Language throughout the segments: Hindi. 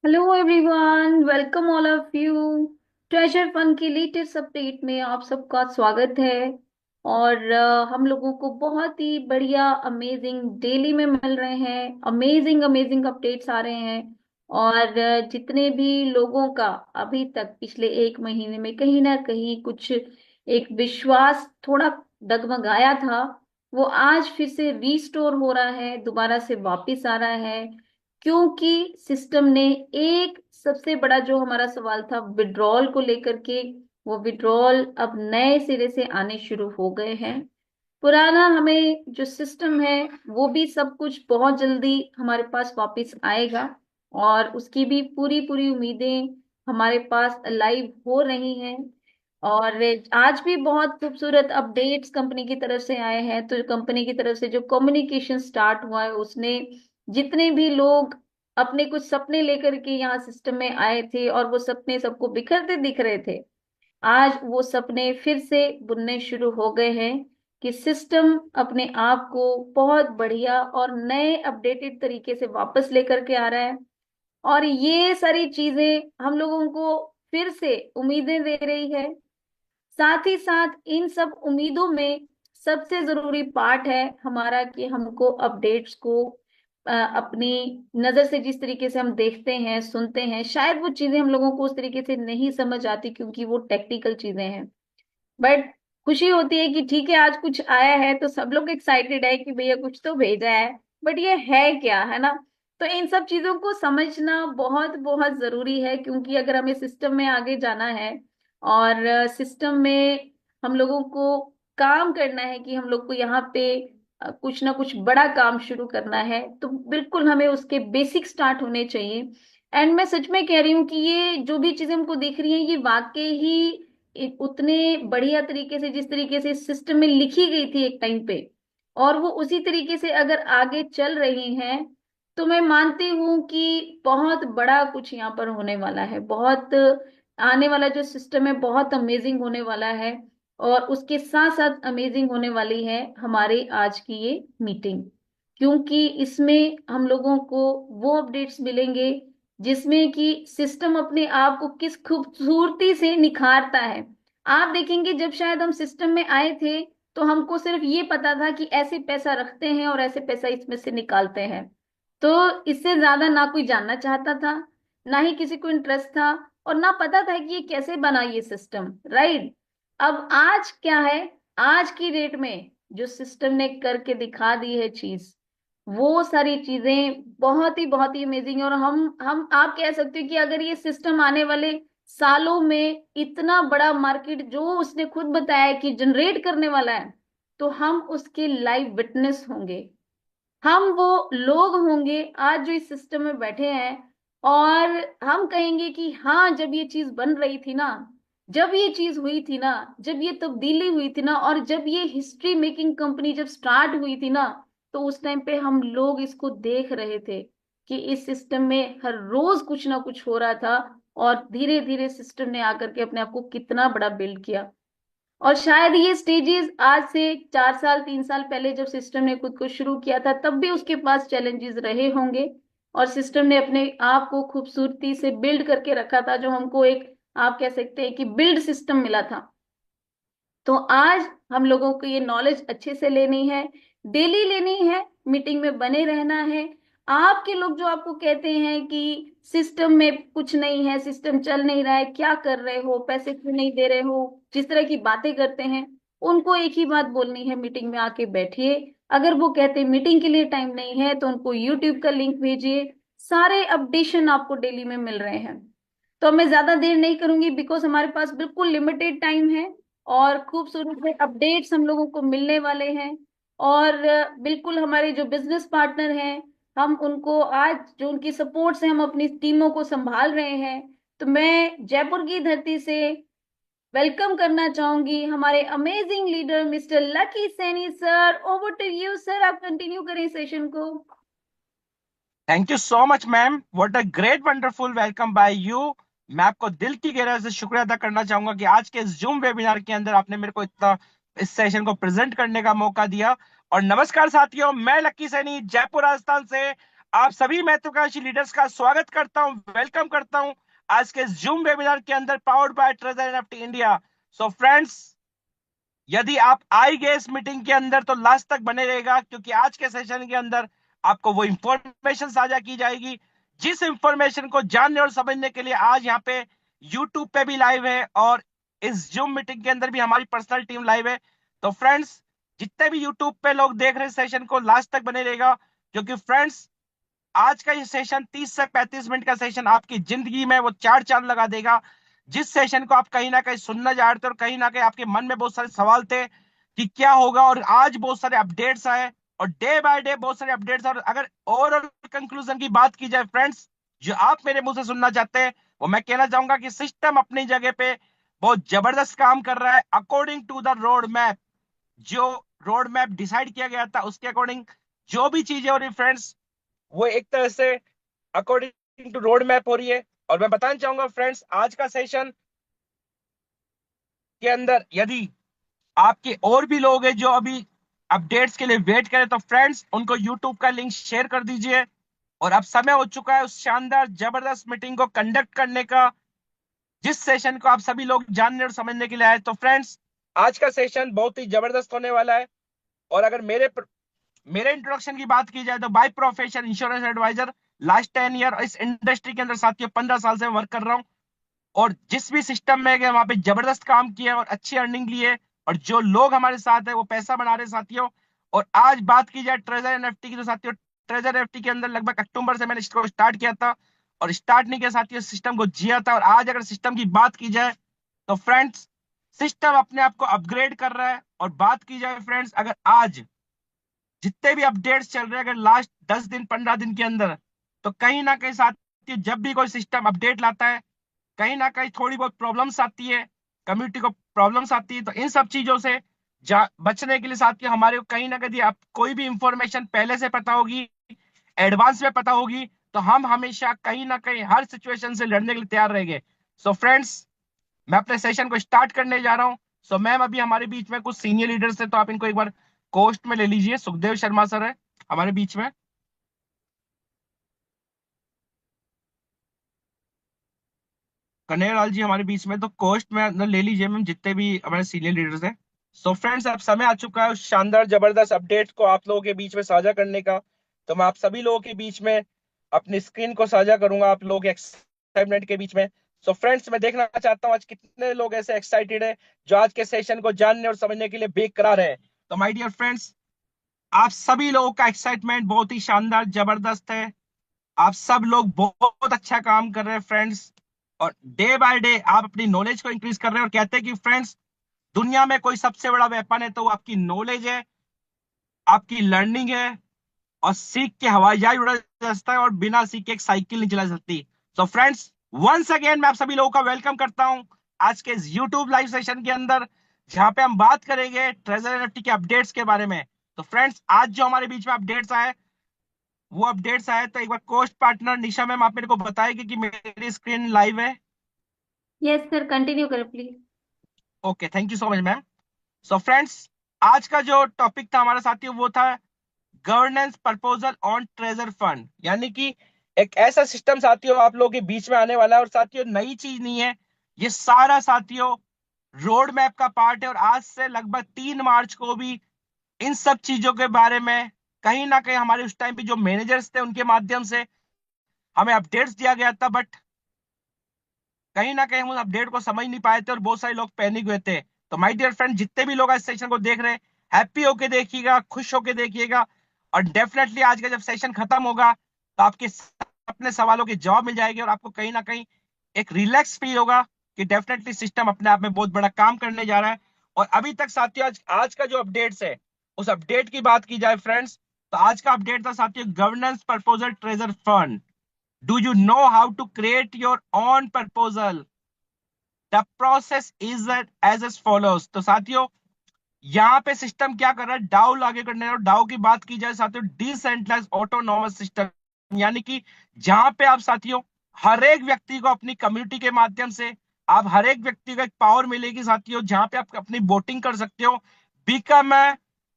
Hello everyone, welcome all of you. Treasure fun की लेटेस्ट अपडेट में आप सबका स्वागत है। और हम लोगों को बहुत ही बढ़िया अमेजिंग डेली में मिल रहे हैं, अमेजिंग अमेजिंग अपडेट्स आ रहे हैं। और जितने भी लोगों का अभी तक पिछले एक महीने में कहीं ना कहीं कुछ एक विश्वास थोड़ा डगमगाया था, वो आज फिर से रीस्टोर हो रहा है, दोबारा से वापस आ रहा है। क्योंकि सिस्टम ने एक सबसे बड़ा जो हमारा सवाल था विड्रॉल को लेकर के, वो विड्रॉल अब नए सिरे से आने शुरू हो गए हैं। पुराना हमें जो सिस्टम है वो भी सब कुछ बहुत जल्दी हमारे पास वापस आएगा। और उसकी भी पूरी पूरी उम्मीदें हमारे पास लाइव हो रही हैं। और आज भी बहुत खूबसूरत अपडेट्स कंपनी की तरफ से आए हैं। तो कंपनी की तरफ से जो कम्युनिकेशन स्टार्ट हुआ है उसने जितने भी लोग अपने कुछ सपने लेकर के यहाँ सिस्टम में आए थे और वो सपने सबको बिखरते दिख रहे थे, आज वो सपने फिर से बुनने शुरू हो गए हैं कि सिस्टम अपने आप को बहुत बढ़िया और नए अपडेटेड तरीके से वापस लेकर के आ रहा है। और ये सारी चीजें हम लोगों को फिर से उम्मीदें दे रही है। साथ ही साथ इन सब उम्मीदों में सबसे जरूरी पार्ट है हमारा कि हमको अपडेट्स को अपनी नजर से जिस तरीके से हम देखते हैं सुनते हैं, शायद वो चीजें हम लोगों को उस तरीके से नहीं समझ आती क्योंकि वो टेक्निकल चीजें हैं। बट खुशी होती है कि ठीक है, आज कुछ आया है तो सब लोग एक्साइटेड है कि भैया कुछ तो भेजा है। बट ये है क्या, है ना? तो इन सब चीजों को समझना बहुत बहुत जरूरी है, क्योंकि अगर हमें सिस्टम में आगे जाना है और सिस्टम में हम लोगों को काम करना है कि हम लोग को यहाँ पे कुछ ना कुछ बड़ा काम शुरू करना है, तो बिल्कुल हमें उसके बेसिक स्टार्ट होने चाहिए। एंड मैं सच में कह रही हूँ कि ये जो भी चीजें हमको दिख रही हैं ये वाकई ही उतने बढ़िया तरीके से जिस तरीके से सिस्टम में लिखी गई थी एक टाइम पे, और वो उसी तरीके से अगर आगे चल रही हैं, तो मैं मानती हूँ कि बहुत बड़ा कुछ यहाँ पर होने वाला है। बहुत आने वाला जो सिस्टम है बहुत अमेजिंग होने वाला है। और उसके साथ साथ अमेजिंग होने वाली है हमारी आज की ये मीटिंग, क्योंकि इसमें हम लोगों को वो अपडेट्स मिलेंगे जिसमें कि सिस्टम अपने आप को किस खूबसूरती से निखारता है। आप देखेंगे जब शायद हम सिस्टम में आए थे तो हमको सिर्फ ये पता था कि ऐसे पैसा रखते हैं और ऐसे पैसा इसमें से निकालते हैं। तो इससे ज्यादा ना कोई जानना चाहता था, ना ही किसी को इंटरेस्ट था, और ना पता था कि ये कैसे बना ये सिस्टम, राइट? अब आज क्या है, आज की डेट में जो सिस्टम ने करके दिखा दी है चीज, वो सारी चीजें बहुत ही अमेजिंग है। और हम आप कह सकते हो कि अगर ये सिस्टम आने वाले सालों में इतना बड़ा मार्केट जो उसने खुद बताया है कि जनरेट करने वाला है, तो हम उसके लाइव विटनेस होंगे। हम वो लोग होंगे आज जो इस सिस्टम में बैठे हैं, और हम कहेंगे कि हाँ, जब ये चीज बन रही थी ना, जब ये चीज हुई थी ना, जब ये तब्दीली हुई थी ना, और जब ये हिस्ट्री मेकिंग कंपनी जब स्टार्ट हुई थी ना, तो उस टाइम पे हम लोग इसको देख रहे थे कि इस सिस्टम में हर रोज कुछ ना कुछ हो रहा था। और धीरे धीरे सिस्टम ने आकर के अपने आप को कितना बड़ा बिल्ड किया। और शायद ये स्टेजेस आज से 4 साल 3 साल पहले जब सिस्टम ने खुद को शुरू किया था तब भी उसके पास चैलेंजेस रहे होंगे। और सिस्टम ने अपने आप को खूबसूरती से बिल्ड करके रखा था, जो हमको एक, आप कह सकते हैं कि बिल्ड सिस्टम मिला था। तो आज हम लोगों को ये नॉलेज अच्छे से लेनी है, डेली लेनी है, मीटिंग में बने रहना है। आपके लोग जो आपको कहते हैं कि सिस्टम में कुछ नहीं है, सिस्टम चल नहीं रहा है, क्या कर रहे हो, पैसे क्यों नहीं दे रहे हो, जिस तरह की बातें करते हैं, उनको एक ही बात बोलनी है, मीटिंग में आके बैठिए। अगर वो कहते हैं मीटिंग के लिए टाइम नहीं है तो उनको यूट्यूब का लिंक भेजिए। सारे अपडेशन आपको डेली में मिल रहे हैं। तो मैं ज्यादा देर नहीं करूंगी बिकॉज हमारे पास बिल्कुल लिमिटेड टाइम है, और खूबसूरत से अपडेट्स हम लोगों को मिलने वाले हैं। और बिल्कुल हमारे जो बिजनेस पार्टनर हैं, हम उनको आज जो उनकी सपोर्ट से हम अपनी टीमों को संभाल रहे हैं। तो मैं जयपुर की धरती से वेलकम करना चाहूंगी हमारे amazing leader mister Lucky Saini sir. Over to you sir, आप कंटिन्यू करें सेशन को। Thank you so much ma'am, what a great wonderful welcome by you. मैं आपको दिल की गहराई से शुक्रिया अदा करना चाहूंगा कि आज के इस जूम वेबिनार के अंदर आपने मेरे को इतना इस सेशन को प्रेजेंट करने का मौका दिया। और नमस्कार साथियों, मैं लक्की सैनी जयपुर राजस्थान से आप सभी महत्वाकांक्षी लीडर्स का स्वागत करता हूं, वेलकम करता हूं आज के जूम वेबिनार के अंदर, powered by treasure NFT India. So friends, यदि आप आई गए इस मीटिंग के अंदर तो लास्ट तक बने रहेगा, क्योंकि आज के सेशन के अंदर आपको वो इंफॉर्मेशन साझा की जाएगी जिस इंफॉर्मेशन को जानने और समझने के लिए आज यहाँ पे यूट्यूब पे भी लाइव है और इस जूम मीटिंग के अंदर भी हमारी पर्सनल टीम लाइव है। तो फ्रेंड्स, जितने भी यूट्यूब पे लोग देख रहे हैं सेशन को, लास्ट तक बने रहेगा, क्योंकि फ्रेंड्स आज का ये सेशन 30 से 35 मिनट का सेशन आपकी जिंदगी में वो चार चांद लगा देगा। जिस सेशन को आप कहीं ना कहीं सुनना चाह रहे थे और कहीं ना कहीं आपके मन में बहुत सारे सवाल थे कि क्या होगा, और आज बहुत सारे अपडेट्स आए और डे बाय डे बहुत सारे अपडेट्स। और अगर ओवरऑल कंक्लूजन की बात की जाए फ्रेंड्स, जो आप मेरे मुंह से सुनना चाहते हैं, वो मैं कहना चाहूंगा कि सिस्टम अपनी जगह पे बहुत जबरदस्त काम कर रहा है according to the road map. जो रोड मैप डिसाइड किया गया था उसके अकॉर्डिंग जो भी चीजें हो रही फ्रेंड्स, वो एक तरह से अकॉर्डिंग टू रोड मैप हो रही है। और मैं बताना चाहूंगा फ्रेंड्स, आज का सेशन के अंदर यदि आपके और भी लोग हैं जो अभी अपडेट्स के लिए वेट करें, तो फ्रेंड्स उनको यूट्यूब का लिंक शेयर कर दीजिए। और अब समय हो चुका है उस शानदार जबरदस्त मीटिंग को कंडक्ट करने का, जिस सेशन को आप सभी लोग जानने और समझने के लिए आए। तो फ्रेंड्स, आज का सेशन बहुत ही जबरदस्त होने वाला है। और अगर मेरे इंट्रोडक्शन की बात की जाए तो by profession insurance advisor, last 10 year इस इंडस्ट्री के अंदर साथियों 15 साल से वर्क कर रहा हूं। और जिस भी सिस्टम में गए वहां पे जबरदस्त काम किया और अच्छी अर्निंग ली है, और जो लोग हमारे साथ है वो पैसा बना रहे हैं साथियों। और आज बात की जाए ट्रेजर एनएफटी की, तो साथियों ट्रेजर एनएफटी के अंदर लगभग अक्टूबर से मैंने इसको स्टार्ट किया था, और स्टार्ट नहीं किया साथियों, सिस्टम को जिया था। और आज अगर सिस्टम की बात की जाए तो फ्रेंड्स, सिस्टम अपने आप को अपग्रेड कर रहा है। और बात की जाए फ्रेंड्स, अगर आज जितने भी अपडेट्स चल रहे हैं, अगर लास्ट 10 दिन 15 दिन के अंदर, तो कहीं ना कहीं साथियों जब भी कोई सिस्टम अपडेट लाता है, कहीं ना कहीं थोड़ी बहुत प्रॉब्लम्स आती है, कम्युनिटी को प्रॉब्लम्स आती है। तो इन सब चीजों से बचने के लिए साथियों हमारे को कहीं ना कहीं आप कोई भी इंफॉर्मेशन पहले से पता होगी, एडवांस में पता होगी, तो हम हमेशा कहीं ना कहीं हर सिचुएशन से लड़ने के लिए तैयार रहेंगे। सो फ्रेंड्स, मैं अपने सेशन को स्टार्ट करने जा रहा हूँ। सो मैम, अभी हमारे बीच में कुछ सीनियर लीडर्स हैं, तो आप इनको एक बार कोस्ट में ले लीजिए। सुखदेव शर्मा सर है हमारे बीच में, कन्हैया जी हमारे बीच में, तो कोस्ट में अंदर ले लीजिए मैम जितने भी हमारे सीनियर लीडर्स हैं। सो फ्रेंड्स, अब समय आ चुका है उस शानदार जबरदस्त अपडेट को आप लोगों के बीच में साझा करने का। तो मैं आप सभी लोगों के बीच में अपनी स्क्रीन को साझा करूंगा आप लोगों के एक्साइटमेंट के बीच में। सो फ्रेंड्स, मैं देखना चाहता हूँ आज कितने लोग ऐसे एक्साइटेड हैं जो आज के सेशन को जानने और समझने के लिए बेकरार है। तो माय डियर फ्रेंड्स, आप सभी लोगों का एक्साइटमेंट बहुत ही शानदार जबरदस्त है। आप सब लोग बहुत अच्छा काम कर रहे हैं फ्रेंड्स, और डे बाय डे आप अपनी नॉलेज को इंक्रीज कर रहे हैं। और कहते हैं कि फ्रेंड्स, दुनिया में कोई सबसे बड़ा वेपन है तो वो आपकी नॉलेज है, आपकी लर्निंग है। और सीख के हवाई जहाज उड़ा जा सकता है और बिना सीख के एक साइकिल नहीं चला सकती। तो फ्रेंड्स, वंस अगेन मैं आप सभी लोगों का वेलकम करता हूं आज के इस यूट्यूब लाइव सेशन के अंदर, जहां पे हम बात करेंगे ट्रेजर एनएफटी के अपडेट्स के बारे में। तो फ्रेंड्स, आज जो हमारे बीच में अपडेट्स आए, वो अपडेट्स आए तो एक बार कोस्ट पार्टनर निशा मैम आप मेरे को बताएगी कि मेरी स्क्रीन लाइव है। यस सर, कंटिन्यू करें please. Okay, thank you so much ma'am. So friends, आज का जो टॉपिक था हमारा साथियों, वो था governance proposal on treasure fund. यानी कि एक ऐसा सिस्टम साथियों आप लोगों के बीच में आने वाला है, और साथियों नई चीज नहीं है, ये सारा साथियों रोड मैप का पार्ट है। और आज से लगभग 3 मार्च को भी इन सब चीजों के बारे में कहीं ना कहीं हमारे उस टाइम पे जो मैनेजर्स थे उनके माध्यम से हमें अपडेट्स दिया गया था, बट कहीं ना कहीं हम उस अपडेट को समझ नहीं पाए थे और बहुत सारे लोग पैनिक हुए थे। तो माय डियर फ्रेंड, जितने भी लोग आज सेशन को देख रहे हैं, हैप्पी होके देखिएगा, खुश होके देखिएगा। और डेफिनेटली आज का जब सेशन खत्म होगा तो आपके अपने सवालों के जवाब मिल जाएंगे, और आपको कहीं ना कहीं एक रिलैक्स फील होगा कि डेफिनेटली सिस्टम अपने आप में बहुत बड़ा काम करने जा रहा है। और अभी तक साथियों आज का जो अपडेट्स है, उस अपडेट की बात की जाए फ्रेंड्स, तो आज का अपडेट था साथियों governance proposal treasure fund. Do you know how to create your own proposal? The process is as follows। तो साथियों, यहाँ पे सिस्टम क्या कर रहा है, डाउ लागू करने और डाउ की बात की जाए साथियों, डिसेंट्रलाइज ऑटोनॉमस सिस्टम। यानी कि जहां पे आप साथियों हर एक व्यक्ति को अपनी कम्युनिटी के माध्यम से, आप हर एक व्यक्ति को एक पावर मिलेगी साथियों, जहां पे आप अपनी वोटिंग कर सकते हो, बिकम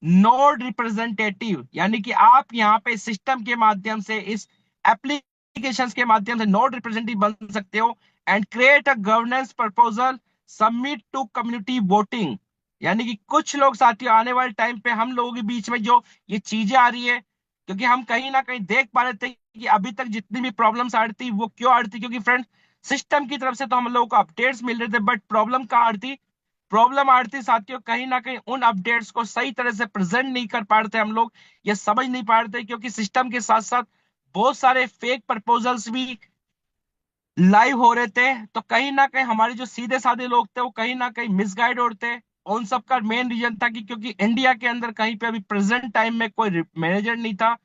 नोड रिप्रेजेंटेटिव, यानी कि आप यहाँ पे सिस्टम के माध्यम से, इस एप्लीकेशंस के माध्यम से नोड रिप्रेजेंटेटिव बन सकते हो। And create a governance proposal, submit to community voting. यानी कि कुछ लोग साथियों, आने वाले टाइम पे हम लोगों के बीच में जो ये चीजें आ रही है, क्योंकि हम कहीं ना कहीं देख पा रहे थे कि अभी तक जितनी भी प्रॉब्लम्स आ रही थी वो क्यों आ रही थी, क्योंकि फ्रेंड सिस्टम की तरफ से तो हम लोगों को अपडेट्स मिल रहे थे, बट प्रॉब्लम कहाँ आ रही थी? प्रॉब्लम आ रही थी साथियों, कहीं ना कहीं उन अपडेट्स को सही तरह से प्रेजेंट नहीं कर पा रहे थे हम लोग, या समझ नहीं पा रहे थे, क्योंकि सिस्टम के साथ साथ बहुत सारे फेक प्रपोजल्स भी लाइव हो रहे थे। तो कहीं ना कहीं हमारे जो सीधे साधे लोग थे वो कहीं ना कहीं मिसगाइड हो रहे थे। और उन सब का मेन रीजन था कि क्योंकि इंडिया के अंदर कहीं पे अभी प्रेजेंट टाइम में कोई मैनेजर नहीं था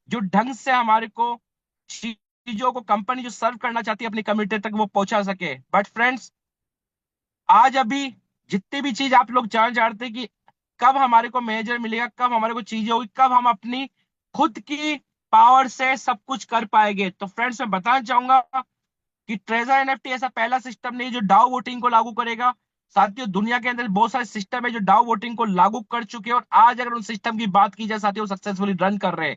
जो ढंग से हमारे को चीजों को, कंपनी जो सर्व करना चाहती है अपनी कम्युनिटी तक, वो पहुंचा सके। बट फ्रेंड्स, आज अभी जितनी भी चीज आप लोग जान चाहते हैं कि कब हमारे को मैनेजर मिलेगा, कब हमारे को चीजें होगी, कब हम अपनी खुद की पावर से सब कुछ कर पाएंगे, तो फ्रेंड्स मैं बताना चाहूंगा कि ट्रेजर एनएफटी ऐसा पहला सिस्टम नहीं जो डाउ वोटिंग को लागू करेगा। साथियों, दुनिया के अंदर बहुत सारे सिस्टम है जो डाउ वोटिंग को लागू कर चुके हैं, और आज अगर उन सिस्टम की बात की जाए साथियों, सक्सेसफुली रन कर रहे हैं।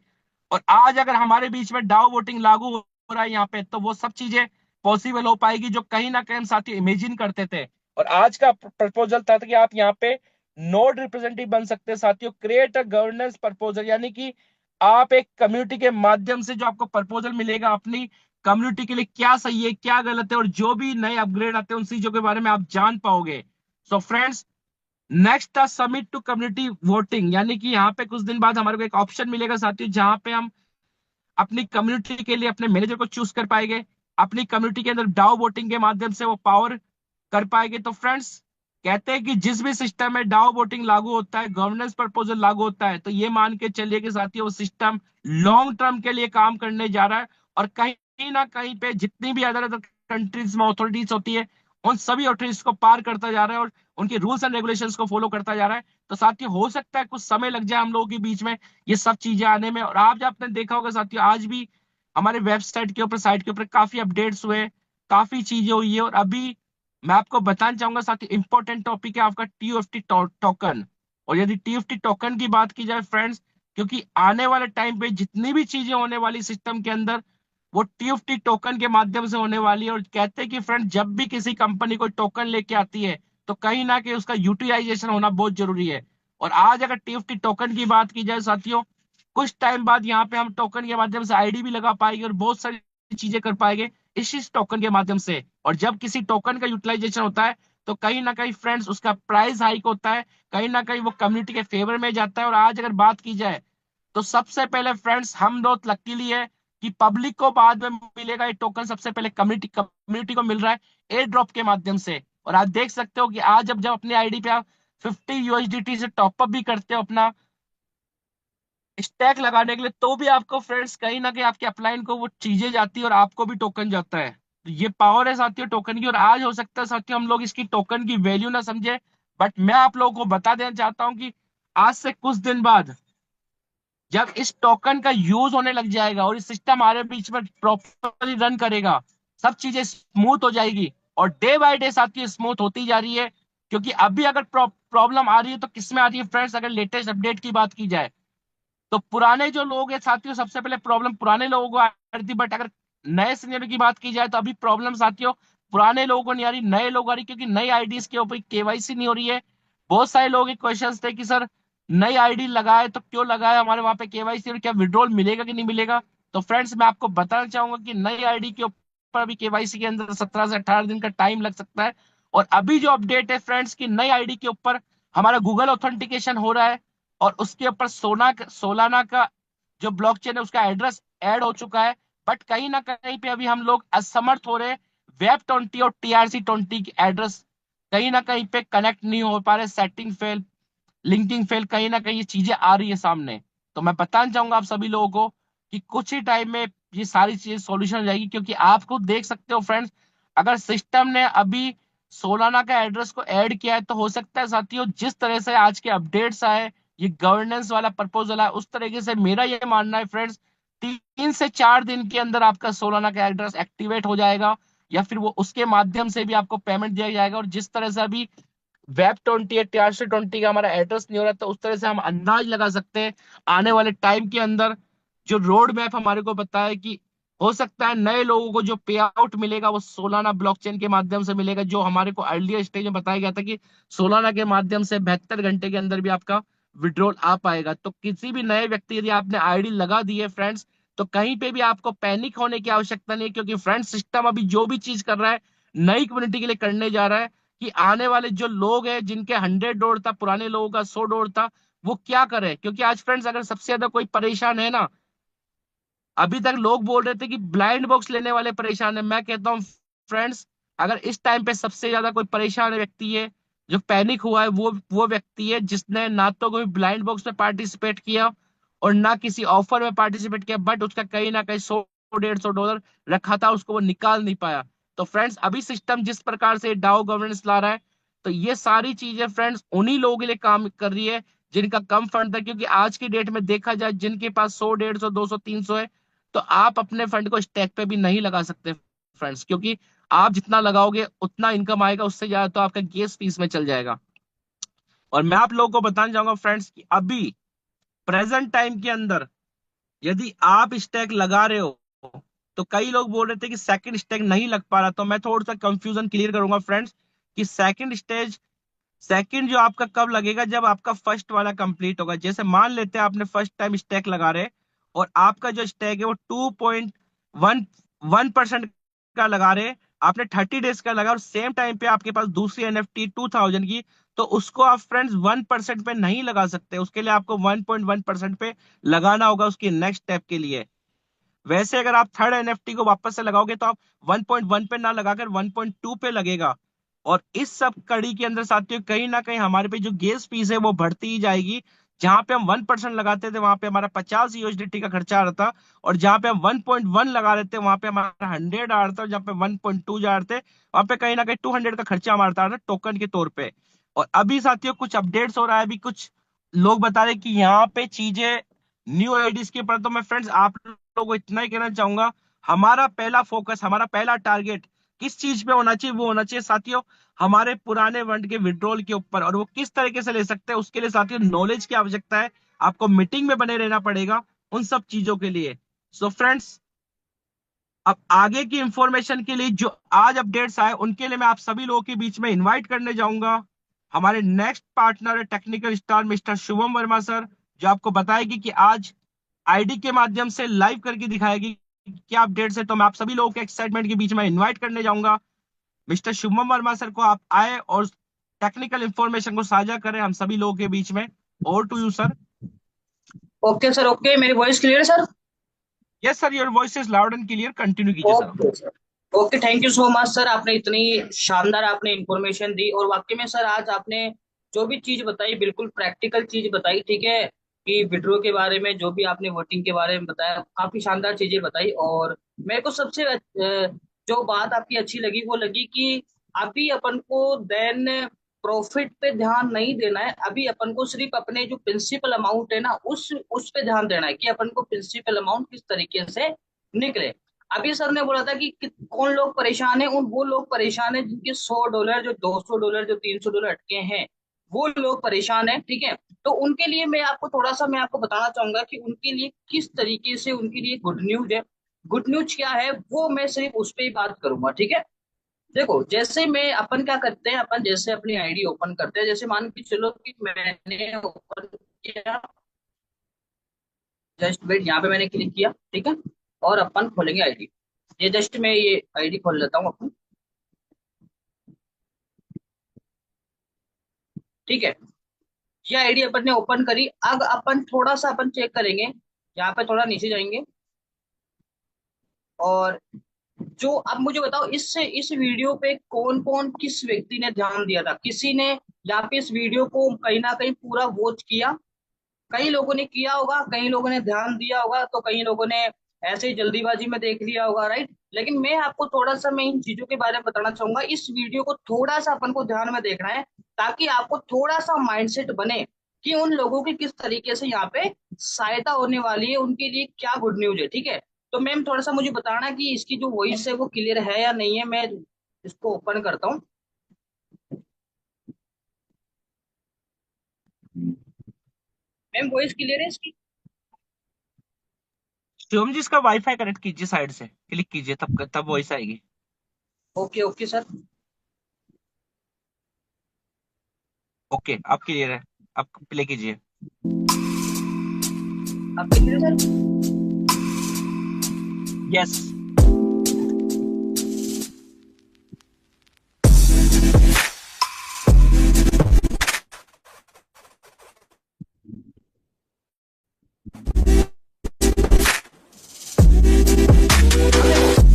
और आज अगर हमारे बीच में डाउ वोटिंग लागू हो रहा है यहाँ पे, तो वो सब चीजें पॉसिबल हो पाएगी जो कहीं ना कहीं हम साथियों इमेजिन करते थे। और आज का प्रपोजल था कि आप यहाँ पे नोड रिप्रेजेंटेटिव बन सकते हैं साथियों। क्रिएट अ गवर्नेंस प्रपोजल, यानी कि आप एक कम्युनिटी के माध्यम से जो आपको प्रपोजल मिलेगा अपनी कम्युनिटी के लिए, क्या सही है क्या गलत है, और जो भी नए अपग्रेड आते हैं उन चीजों के बारे में आप जान पाओगे। सो फ्रेंड्स, नेक्स्ट था सबमिट टू कम्युनिटी वोटिंग, यानी कि यहाँ पे कुछ दिन बाद हमारे को एक ऑप्शन मिलेगा साथियों, जहां पे हम अपनी कम्युनिटी के लिए अपने मैनेजर को चूज कर पाएंगे। अपनी कम्युनिटी के अंदर डाउ वोटिंग के माध्यम से वो पावर कर पाएंगे। तो फ्रेंड्स, कहते हैं कि जिस भी सिस्टम में डाउ वोटिंग लागू होता है, गवर्नेंस प्रपोजल लागू होता है, तो ये मान के चलिए कि साथियों वो सिस्टम लॉन्ग टर्म के लिए काम करने जा रहा है। और कहीं ना कहीं पे जितनी भी अदर अदर कंट्रीज में अथॉरिटीज होती है, उन सभी अथॉरिटीज को पार करता जा रहा है और उनके रूल्स एंड रेगुलेशंस को फॉलो करता जा रहा है। तो साथियों, हो सकता है कुछ समय लग जाए हम लोगों के बीच में ये सब चीजें आने में। और आज आपने देखा होगा साथियों, आज भी हमारे वेबसाइट के ऊपर, साइट के ऊपर काफी अपडेट्स हुए, काफी चीजें हुई है। और अभी मैं आपको बताना चाहूंगा साथियों, इंपॉर्टेंट टॉपिक है आपका टीयूएफटी टोकन। और यदि टीयूएफटी टोकन की बात की जाए फ्रेंड्स, क्योंकि आने वाले टाइम पे जितनी भी चीजें होने वाली सिस्टम के अंदर, वो टीएफटी टोकन के माध्यम से होने वाली है। और कहते हैं कि फ्रेंड, जब भी किसी कंपनी कोई टोकन लेके आती है, तो कहीं ना कहीं उसका यूटिलाइजेशन होना बहुत जरूरी है। और आज अगर टीएफटी टोकन की बात की जाए साथियों, कुछ टाइम बाद यहाँ पे हम टोकन के माध्यम से आईडी भी लगा पाएंगे और बहुत सारी चीजें कर पाएंगे इस टोकन के माध्यम से। और जब किसी टोकन का यूटिलाइजेशन होता है, तो कहीं ना कहीं फ्रेंड्स उसका प्राइस हाइक होता है, कहीं ना कहीं वो कम्युनिटी के फेवर में जाता है। और आज अगर बात की जाए, तो सबसे पहले फ्रेंड्स हम लोग लकीली है कि पब्लिक को बाद में मिलेगा ये टोकन, सबसे पहले कम्युनिटी कम्युनिटी को मिल रहा है एयर ड्रॉप के माध्यम से। और आप देख सकते हो कि आज जब जब अपनी आईडी पे आप 50 यूएसडीटी से टॉपअप भी करते हो अपना स्टैक लगाने के लिए, तो भी आपको फ्रेंड्स कहीं ना कहीं आपके अपलाइन को वो चीजें जाती है और आपको भी टोकन जाता है। तो ये पावर है साथियों टोकन की। और आज हो सकता है साथियों हम लोग इसकी टोकन की वैल्यू ना समझे, बट मैं आप लोगों को बता देना चाहता हूँ कि आज से कुछ दिन बाद जब इस टोकन का यूज होने लग जाएगा और इस सिस्टम हमारे बीच में प्रॉपरली रन करेगा, सब चीजें स्मूथ हो जाएगी। और डे बाय डे साथ ये स्मूथ होती जा रही है। क्योंकि अभी अगर प्रॉब्लम आ रही है तो किसमें आ रही है फ्रेंड्स, अगर लेटेस्ट अपडेट की बात की जाए, तो पुराने जो लोग हैं साथियों, सबसे पहले प्रॉब्लम पुराने लोगों को आ रही थी। बट अगर नए सिनेरियो की बात की जाए, तो अभी प्रॉब्लम साथियों पुराने लोगों को नहीं आ रही, नए लोग आ रही, क्योंकि नई आईडीज के ऊपर केवाईसी नहीं हो रही है। बहुत सारे लोगों के क्वेश्चन थे कि सर, नई आईडी लगाए तो क्यों लगाए, हमारे वहां पे केवाईसी, और क्या विड्रॉल मिलेगा कि नहीं मिलेगा। तो फ्रेंड्स, मैं आपको बताना चाहूंगा कि नई आईडी के ऊपर अभी केवाईसी के अंदर 17 से 18 दिन का टाइम लग सकता है। और अभी जो अपडेट है फ्रेंड्स की नई आईडी के ऊपर हमारा गूगल ऑथेंटिकेशन हो रहा है, और उसके ऊपर सोलाना का जो ब्लॉकचेन है उसका एड्रेस ऐड हो चुका है। बट कहीं ना कहीं पे अभी हम लोग असमर्थ हो रहे, वेब 20 और TRC 20 की एड्रेस कहीं ना कहीं पे कनेक्ट नहीं हो पा रहे, सेटिंग फेल, लिंकिंग फेल, कहीं ना कहीं ये चीजें आ रही है सामने। तो मैं बताना चाहूंगा आप सभी लोगों को कि कुछ ही टाइम में ये सारी चीजें सॉल्यूशन हो जाएगी। क्योंकि आप खुद देख सकते हो फ्रेंड्स, अगर सिस्टम ने अभी सोलाना का एड्रेस को ऐड किया है, तो हो सकता है साथियों जिस तरह से आज के अपडेट्स आए, ये गवर्नेंस वाला प्रपोजल है, उस तरीके से मेरा ये मानना है फ्रेंड्स, 3 से 4 दिन के अंदर आपका सोलाना का एड्रेस एक्टिवेट हो जाएगा, या फिर वो उसके माध्यम से भी आपको पेमेंट दिया जाएगा। और जिस तरह से अभी वेब 20 या TRC 20 का हमारा एड्रेस नहीं हो रहा, तो उस तरह से हम अंदाज लगा सकते हैं आने वाले टाइम के अंदर जो रोड मैप हमारे को बताया कि हो सकता है नए लोगों को जो पे आउट मिलेगा वो सोलाना ब्लॉकचेन के माध्यम से मिलेगा, जो हमारे को अर्लियर स्टेज में बताया गया था कि सोलाना के माध्यम से 72 घंटे के अंदर भी आपका विड्रॉल आ पाएगा। तो किसी भी नए व्यक्ति यदि आपने आईडी लगा दी है फ्रेंड्स, तो कहीं पे भी आपको पैनिक होने की आवश्यकता नहीं है, क्योंकि फ्रेंड्स सिस्टम अभी जो भी चीज कर रहा है नई कम्युनिटी के लिए करने जा रहा है कि आने वाले जो लोग हैं जिनके 100 डॉलर था, पुराने लोगों का 100 डॉलर था, वो क्या करे। क्योंकि आज फ्रेंड्स अगर सबसे ज्यादा कोई परेशान है ना, अभी तक लोग बोल रहे थे कि ब्लाइंड बॉक्स लेने वाले परेशान है, मैं कहता हूँ फ्रेंड्स अगर इस टाइम पे सबसे ज्यादा कोई परेशान व्यक्ति है जो पैनिक हुआ है, वो व्यक्ति है जिसने ना तो कोई ब्लाइंड बॉक्स में पार्टिसिपेट किया और ना किसी ऑफर में पार्टिसिपेट किया, बट उसका कहीं ना कहीं 100 150 डॉलर रखा था, उसको वो निकाल नहीं पाया। तो फ्रेंड्स अभी सिस्टम जिस प्रकार से डाओ गवर्नेंस ला रहा है, तो ये सारी चीजें फ्रेंड्स उन्हीं लोगों के लिए काम कर रही है जिनका कम फंड था। क्योंकि आज की डेट में देखा जाए जिनके पास 100 150 200 300 है, तो आप अपने फंड को स्टैक पे भी नहीं लगा सकते फ्रेंड्स, क्योंकि आप जितना लगाओगे उतना इनकम आएगा, उससे ज्यादा तो आपका गैस फीस में चल जाएगा। और मैं आप लोगों को बताना चाहूंगा फ्रेंड्स कि अभी प्रेजेंट टाइम के अंदर यदि आप स्टैक लगा रहे हो, तो कई लोग बोल रहे थे कि सेकंड स्टैक नहीं लग पा रहा, तो मैं थोड़ा सा कंफ्यूजन क्लियर करूंगा फ्रेंड्स कि सेकंड जो आपका कब लगेगा, जब आपका फर्स्ट वाला कंप्लीट होगा। जैसे मान लेते हैं आपने फर्स्ट टाइम स्टैक लगा रहे और आपका जो स्टैक है वो 2.11% का लगा रहे, आपने 30 डेज का लगा और सेम टाइम पे आपके पास दूसरी NFT 2000 की, तो उसको आप फ्रेंड्स 1% पे नहीं लगा सकते, उसके लिए आपको 1.1% पे लगाना होगा उसकी नेक्स्ट स्टेप के लिए। वैसे अगर आप थर्ड NFT को वापस से लगाओगे तो आप 1.1 पे ना लगाकर 1.2 पे लगेगा। और इस सब कड़ी के अंदर साथियों कहीं ना कहीं हमारे पे जो गैस फीस है वो बढ़ती ही जाएगी। जहां पे हम 1% लगाते थे वहां पे हमारा 50 USDT का खर्चा आ रहा था, और जहां पे हम 1.1 लगा रहे थे वहां पे हमारा 100 आ रहा था, और जहां पे 1.2 जा रहे थे वहां पे कहीं ना कहीं 200 का खर्चा हमारा आ रहा था टोकन के तौर पे। और अभी साथियों कुछ अपडेट्स हो रहा है, अभी कुछ लोग बता रहे हैं कि यहाँ पे चीजें न्यू आईडीज के ऊपर। तो मैं फ्रेंड्स आप लोगों को इतना ही कहना चाहूंगा, हमारा पहला फोकस, हमारा पहला टारगेट किस चीज पे होना चाहिए, वो होना चाहिए साथियों हमारे पुराने फंड के विड्रॉल के ऊपर। और वो किस तरीके से ले सकते हैं उसके लिए साथियों नॉलेज की आवश्यकता है, आपको मीटिंग में बने रहना पड़ेगा उन सब चीजों के लिए। सो फ्रेंड्स अब आगे की इंफॉर्मेशन के लिए जो आज अपडेट्स आए उनके लिए मैं आप सभी लोगों के बीच में इनवाइट करने जाऊंगा हमारे next partner technical star mister Shubham Verma sir, जो आपको बताएगी कि आज आईडी के माध्यम से लाइव करके दिखाएगी क्या अपडेट्स है। तो मैं आप सभी लोगों के एक्साइटमेंट के बीच में इनवाइट करने जाऊंगा मिस्टर शुभम वर्मा सर को, आप आए और टेक्निकल इंफॉर्मेशन को साझा करें हम सभी लोगों के बीच में। Over to you sir. Okay sir, okay, मेरी वॉइस क्लियर है sir? Yes sir, your voice is loud and clear, continue कीजिए sir. Okay sir. Okay, thank you so much sir, आपने इतनी शानदार आपने इंफॉर्मेशन दी। और वाकई में सर आज आपने जो भी चीज बताई बिल्कुल प्रैक्टिकल चीज बताई, ठीक है, कि विड्रो के बारे में जो भी आपने वोटिंग के बारे में बताया, काफी शानदार चीजें बताई। और मेरे को सबसे जो बात आपकी अच्छी लगी वो लगी कि अभी अपन को देन प्रॉफिट पे ध्यान नहीं देना है, अभी अपन को सिर्फ अपने जो प्रिंसिपल अमाउंट है ना उस पे ध्यान देना है कि अपन को प्रिंसिपल अमाउंट किस तरीके से निकले। अभी सर ने बोला था कि कौन लोग परेशान है, उन वो लोग परेशान है जिनके 100 डॉलर, जो 200 डॉलर, जो 300 डॉलर अटके हैं, वो लोग परेशान है, ठीक है। तो उनके लिए मैं आपको बताना चाहूंगा कि उनके लिए किस तरीके से उनके लिए गुड न्यूज है। गुड न्यूज क्या है वो मैं सिर्फ उस पर ही बात करूंगा, ठीक है। देखो, जैसे मैं अपन क्या करते हैं, अपन जैसे अपनी आईडी ओपन करते हैं, जैसे मान के चलो कि मैंने ओपन किया, जस्ट वेट, यहाँ पे मैंने क्लिक किया, ठीक है, और अपन खोलेंगे आईडी। ये जस्ट मैं ये आईडी खोल लेता हूँ अपन, ठीक है। ये आईडी अपन ने ओपन करी, अब अपन थोड़ा सा अपन चेक करेंगे, यहाँ पे थोड़ा नीचे जाएंगे। और जो अब मुझे बताओ, इस वीडियो पे कौन कौन किस व्यक्ति ने ध्यान दिया था, किसी ने यहाँ पे इस वीडियो को कहीं ना कहीं पूरा वॉच किया? कई लोगों ने किया होगा, कई लोगों ने ध्यान दिया होगा, तो कई लोगों ने ऐसे ही जल्दीबाजी में देख लिया होगा, राइट। लेकिन मैं आपको थोड़ा सा मैं इन चीजों के बारे में बताना चाहूंगा, इस वीडियो को थोड़ा सा अपन को ध्यान में देखना है, ताकि आपको थोड़ा सा माइंडसेट बने कि उन लोगों की किस तरीके से यहाँ पे सहायता होने वाली है, उनके लिए क्या गुड न्यूज है, ठीक है। तो मैम थोड़ा सा मुझे बताना कि इसकी जो वॉइस है वो क्लियर है या नहीं है। मैं इसको ओपन करता हूँ। मैम वॉइस क्लियर है इसकी? शिवम जी, इसका वाईफाई कनेक्ट कीजिए, साइड से क्लिक कीजिए, तब तब वॉइस आएगी। Okay okay sir. ओके, अब क्लियर है। अब प्ले कीजिए। आप क्लियर है सर? यस।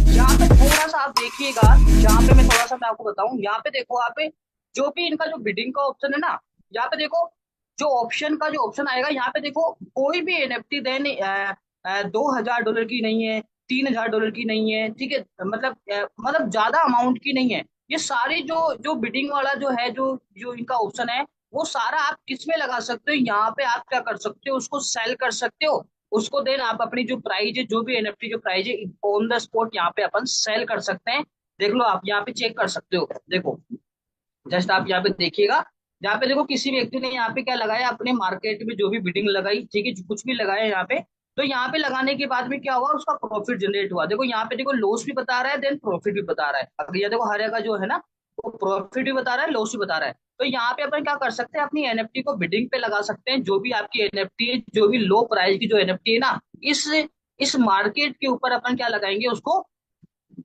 यहाँ पे थोड़ा सा आप देखिएगा, यहाँ पे मैं थोड़ा सा मैं आपको बताऊं, यहाँ पे देखो, यहाँ पे जो भी इनका जो बिडिंग का ऑप्शन है ना, यहाँ पे देखो, जो ऑप्शन का जो ऑप्शन आएगा, यहाँ पे देखो कोई भी एनएफटी देन $2,000 की नहीं है, $3,000 की नहीं है, ठीक है, मतलब ज्यादा अमाउंट की नहीं है। ये सारी जो जो बिडिंग वाला जो है, जो जो इनका ऑप्शन है, वो सारा आप किस में लगा सकते हो, यहाँ पे आप क्या कर सकते हो, उसको सेल कर सकते हो, उसको देन आप अपनी जो प्राइस है, जो भी एनएफटी जो प्राइस है, ऑन द स्पॉट यहाँ पे अपन सेल कर सकते हैं। देख लो, आप यहाँ पे चेक कर सकते हो, देखो, जस्ट आप यहाँ पे देखिएगा, यहाँ पे देखो किसी व्यक्ति ने यहाँ पे क्या लगाया, अपने मार्केट में जो भी बिडिंग लगाई, ठीक है, जो कुछ भी लगाया यहाँ पे, तो यहाँ पे लगाने के बाद में क्या हुआ, उसका प्रॉफिट जनरेट हुआ। देखो यहाँ पे देखो, लॉस भी बता रहा है, देन प्रॉफिट भी बता रहा है। अगर ये देखो, हर एक का जो है ना, वो प्रॉफिट भी बता रहा है, लॉस भी बता रहा है। तो यहाँ पे अपन क्या कर सकते हैं, अपनी एनएफटी को बिडिंग पे लगा सकते हैं, जो भी आपकी एनएफटी है, जो भी लो प्राइस की जो एनएफटी है ना, इस मार्केट के ऊपर अपन क्या लगाएंगे, उसको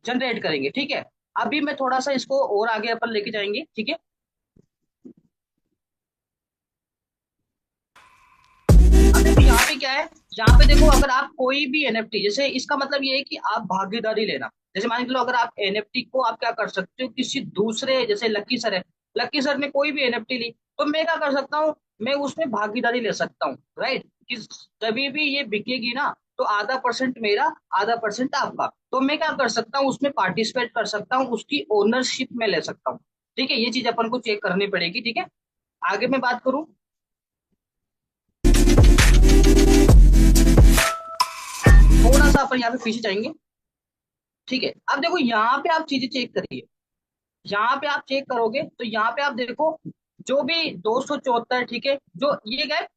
जनरेट करेंगे, ठीक है। अभी मैं थोड़ा सा इसको और आगे अपन लेके जाएंगे, ठीक है। अब देखो यहाँ पे क्या है, यहाँ पे देखो, अगर आप कोई भी एनएफटी, जैसे इसका मतलब ये है कि आप भागीदारी लेना, जैसे मान के लो, अगर आप एनएफटी को आप क्या कर सकते हो, किसी दूसरे, जैसे लक्की सर है, लक्की सर ने कोई भी एनएफटी ली, तो मैं क्या कर सकता हूँ, मैं उसमें भागीदारी ले सकता हूँ, राइट, कि जब भी ये बिकेगी ना, तो आधा परसेंट मेरा, आधा परसेंट आपका, तो मैं क्या कर सकता हूँ, उसमें पार्टिसिपेट कर सकता हूँ, उसकी ओनरशिप में ले सकता हूँ, ठीक है। ये चीज अपन को चेक करनी पड़ेगी, ठीक है। आगे मैं बात करूँ, थोड़ा सा अपन यहाँ पे पीछे जाएंगे, ठीक है। अब देखो यहाँ पे आप चीजें चेक करिए, यहाँ पे आप चेक करोगे तो यहाँ पे आप देखो, जो भी 274, ठीक है, जो ये क्या है,